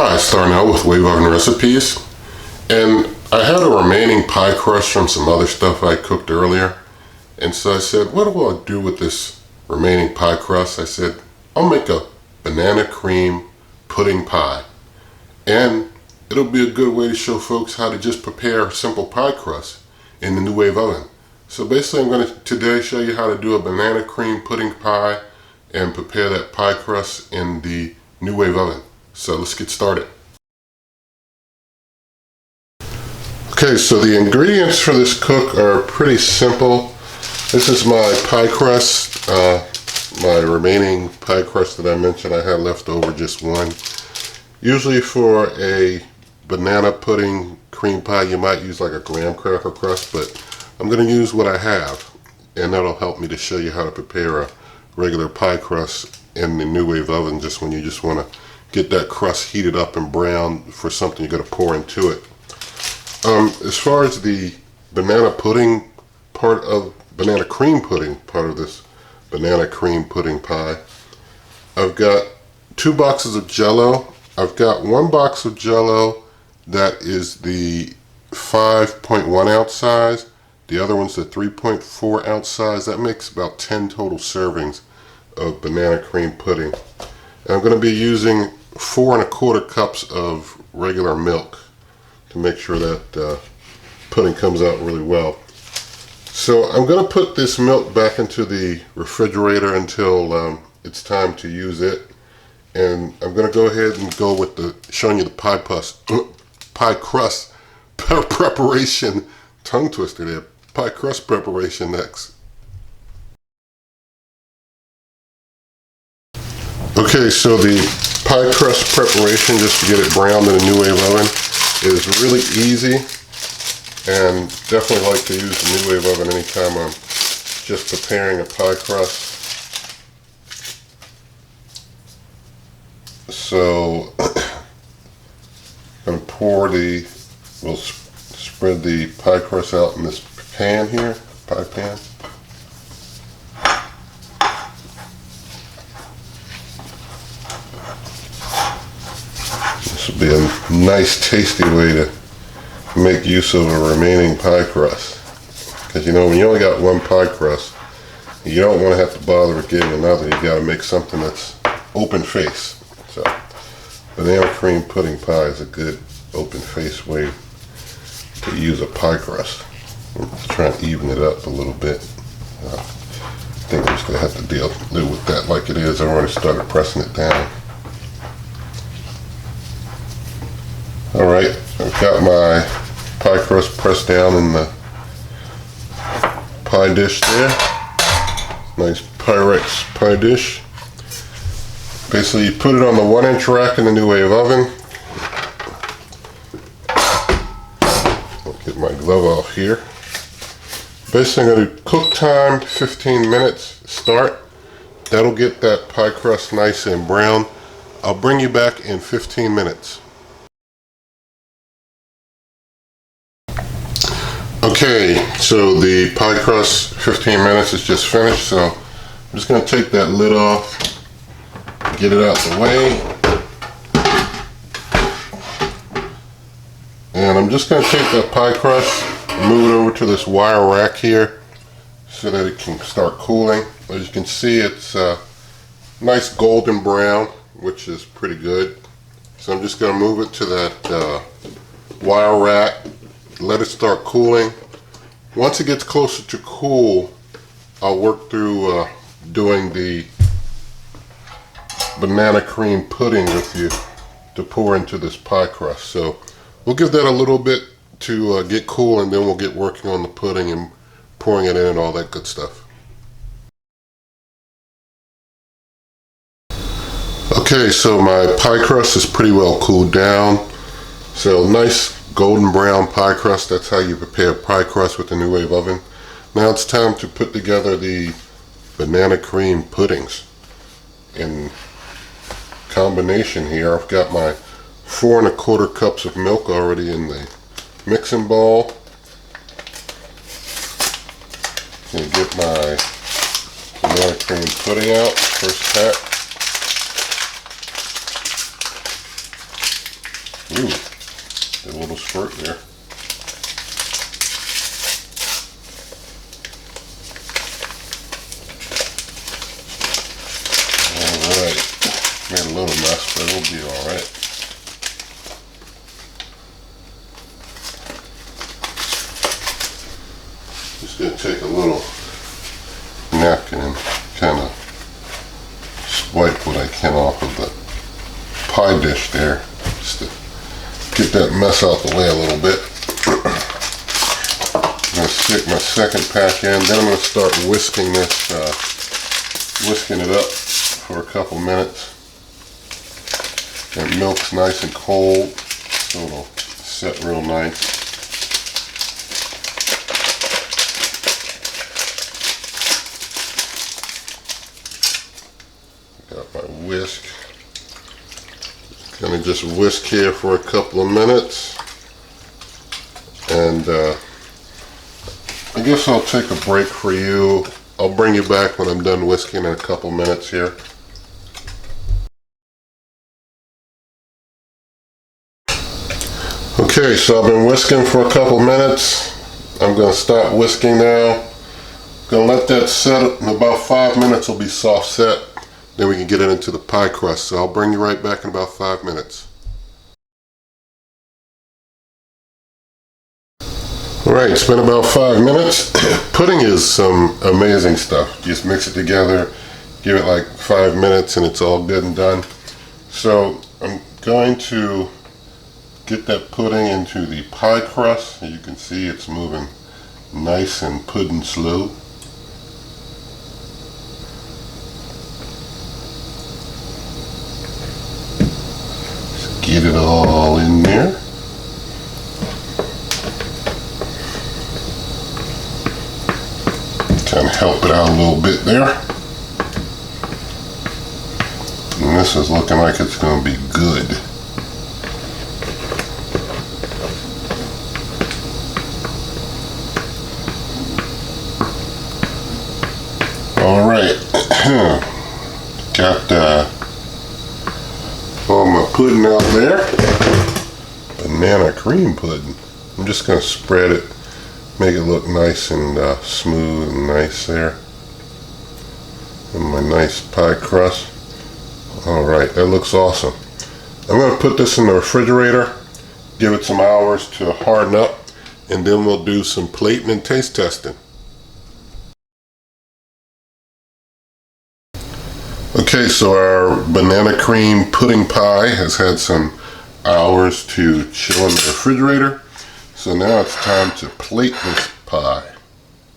Hi, starting out with NuWave Oven recipes, and I had a remaining pie crust from some other stuff I cooked earlier, and so I said, what do I do with this remaining pie crust? I said, I'll make a banana cream pudding pie, and it'll be a good way to show folks how to just prepare simple pie crust in the NuWave Oven. So basically I'm going to today show you how to do a banana cream pudding pie and prepare that pie crust in the NuWave Oven. So let's get started. Okay, so the ingredients for this cook are pretty simple. This is my pie crust, my remaining pie crust that I mentioned I had left over, just one. Usually for a banana pudding cream pie you might use like a graham cracker crust, but I'm going to use what I have, and that'll help me to show you how to prepare a regular pie crust in the NuWave Oven, just when you just want to get that crust heated up and brown for something you're going to pour into it. As far as the banana cream pudding part of this banana cream pudding pie, I've got 2 boxes of Jell-O. I've got 1 box of Jell-O that is the 5.1 ounce size. The other one's the 3.4 ounce size. That makes about 10 total servings of banana cream pudding. And I'm going to be using 4 1/4 cups of regular milk to make sure that pudding comes out really well. So I'm going to put this milk back into the refrigerator until it's time to use it. And I'm going to go ahead and go with showing you the pie crust preparation, tongue twister there, pie crust preparation next. Okay, so the pie crust preparation, just to get it browned in a NuWave Oven, is really easy, and definitely like to use the NuWave Oven anytime I'm just preparing a pie crust. So I'm going to we'll spread the pie crust out in this pan here, pie pan. This will be a nice tasty way to make use of a remaining pie crust, because you know when you only got 1 pie crust, you don't want to have to bother with getting another. You got to make something that's open face. So banana cream pudding pie is a good open face way to use a pie crust. Let's try and even it up a little bit. I think I'm just going to have to deal with that like it is. I already started pressing it down. Alright, I've got my pie crust pressed down in the pie dish there. Nice Pyrex pie dish. Basically, you put it on the 1-inch rack in the NuWave Oven. I'll get my glove off here. Basically, I'm going to cook time 15 minutes start. That'll get that pie crust nice and brown. I'll bring you back in 15 minutes. Okay, so the pie crust 15 minutes is just finished, so I'm just going to take that lid off, get it out the way, and I'm just going to take that pie crust and move it over to this wire rack here so that it can start cooling. As you can see, it's nice golden brown, which is pretty good. So I'm just going to move it to that wire rack, let it start cooling. Once it gets closer to cool, I'll work through doing the banana cream pudding with you to pour into this pie crust. So we'll give that a little bit to get cool, and then we'll get working on the pudding and pouring it in and all that good stuff. Okay, so my pie crust is pretty well cooled down. So nice golden brown pie crust. That's how you prepare pie crust with the NuWave Oven. Now it's time to put together the banana cream puddings. In combination here, I've got my 4 1/4 cups of milk already in the mixing bowl. And get my banana cream pudding out, first pack. Ooh, a little squirt there. Alright, made a little mess, but it'll be alright. Just gonna take a little napkin and kind of wipe what I can off of the pie dish there, just to get that mess out the way a little bit. I'm gonna stick my second pack in, then I'm gonna start whisking this, whisking it up for a couple minutes. That milk's nice and cold, so it'll set real nice. Got my whisk. Gonna just whisk here for a couple of minutes, and I guess I'll take a break for you. I'll bring you back when I'm done whisking in a couple minutes here. Okay, so I've been whisking for a couple minutes. I'm gonna stop whisking now. Gonna let that set. In about 5 minutes it'll be soft set. Then we can get it into the pie crust. So I'll bring you right back in about 5 minutes. Alright, it's been about 5 minutes. Pudding is some amazing stuff. Just mix it together, give it like 5 minutes and it's all good and done. So I'm going to get that pudding into the pie crust. As you can see, it's moving nice and pudding slow. Get it all in there. Kind of help it out a little bit there. And this is looking like it's going to be good. All right. Got all my pudding out there. Banana cream pudding. I'm just going to spread it, make it look nice and smooth and nice there. And my nice pie crust. Alright, that looks awesome. I'm going to put this in the refrigerator, give it some hours to harden up, and then we'll do some plating and taste testing. Okay, so our banana cream pudding pie has had some hours to chill in the refrigerator. So now it's time to plate this pie.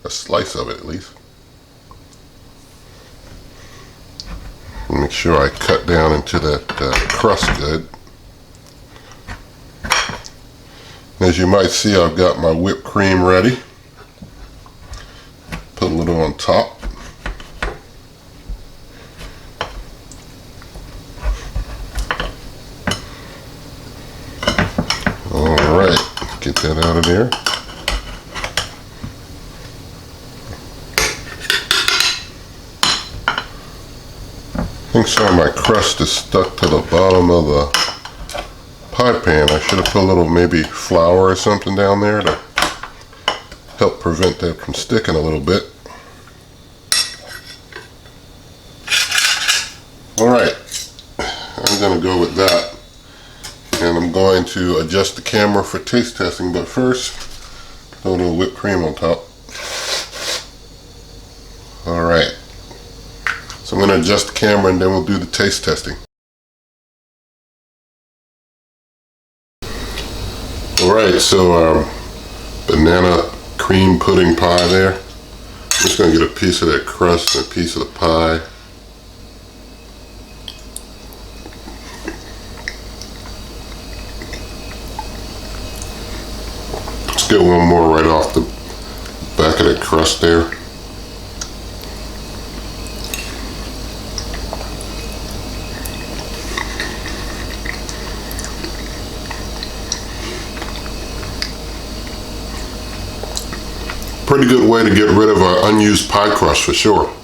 A slice of it at least. Make sure I cut down into that crust good. As you might see, I've got my whipped cream ready. Put a little on top. Alright, get that out of there. I think some of my crust is stuck to the bottom of the pie pan. I should have put a little maybe flour or something down there to help prevent that from sticking a little bit. Alright, I'm going to go with that. And I'm going to adjust the camera for taste testing, but first, throw a little whipped cream on top. Alright. So I'm going to adjust the camera and then we'll do the taste testing. Alright, so our banana cream pudding pie there. I'm just going to get a piece of that crust and a piece of the pie. Let's get one more right off the back of that crust there. Pretty good way to get rid of our unused pie crust for sure.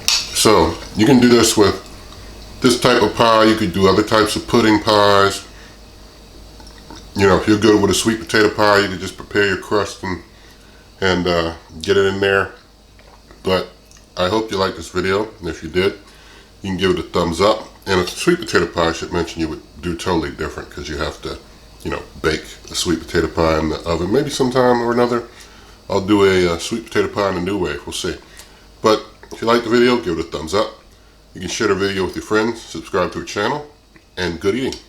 So you can do this with this type of pie. You could do other types of pudding pies. You know, if you're good with a sweet potato pie, you can just prepare your crust and get it in there. But I hope you liked this video, and if you did, you can give it a thumbs up. And a sweet potato pie, I should mention, you would do totally different because you have to, you know, bake a sweet potato pie in the oven. Maybe sometime or another I'll do a sweet potato pie in a NuWave. We'll see. But if you like the video, give it a thumbs up. You can share the video with your friends, subscribe to the channel, and good eating.